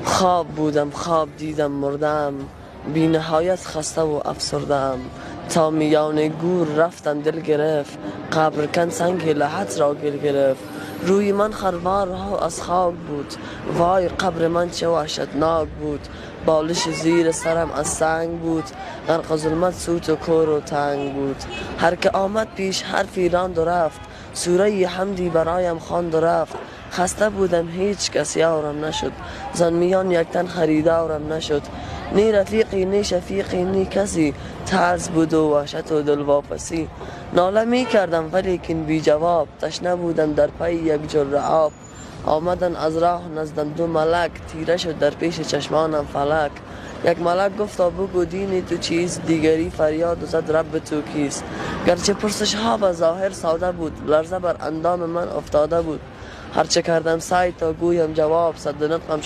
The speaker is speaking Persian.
خواب بودم خواب دیدم مردم، بی نهایت خسته و افسردم. تا میان گور رفتم دل گرفت، قبر کن سنگ لحد را گل گرفت. روی من خروار ها از خاک بود، وای قبر من چه وحشتناک بود. بالش زیر سرم از سنگ بود، غرق ظلمت سوت و کور و تنگ بود. هر که آمد پیش حرفی راند و رفت، سوره حمدی برایم خواند و رفت. خسته بودم هیچ کس یارم نشد، زان میان یک تن خریدارم نشد. نی رفیقی نی شفیقی نی کسی، ترس بود و وحشت و دلواپسی. ناله می کردم ولیکن بی جواب، تشنه بودم در پی یک جرعه آب. آمدن از راه نزدم دو ملک، تیره شد در پیش چشمانم فلک. یک ملک گفتا بگو دین تو چیست، دیگری فریاد و زد رب تو کیست. گرچه پرسش ها به ظاهر ساده بود، لرزه بر اندام من افتاده بود. هرچه کردم سعی تا گویم جواب، صد نطقم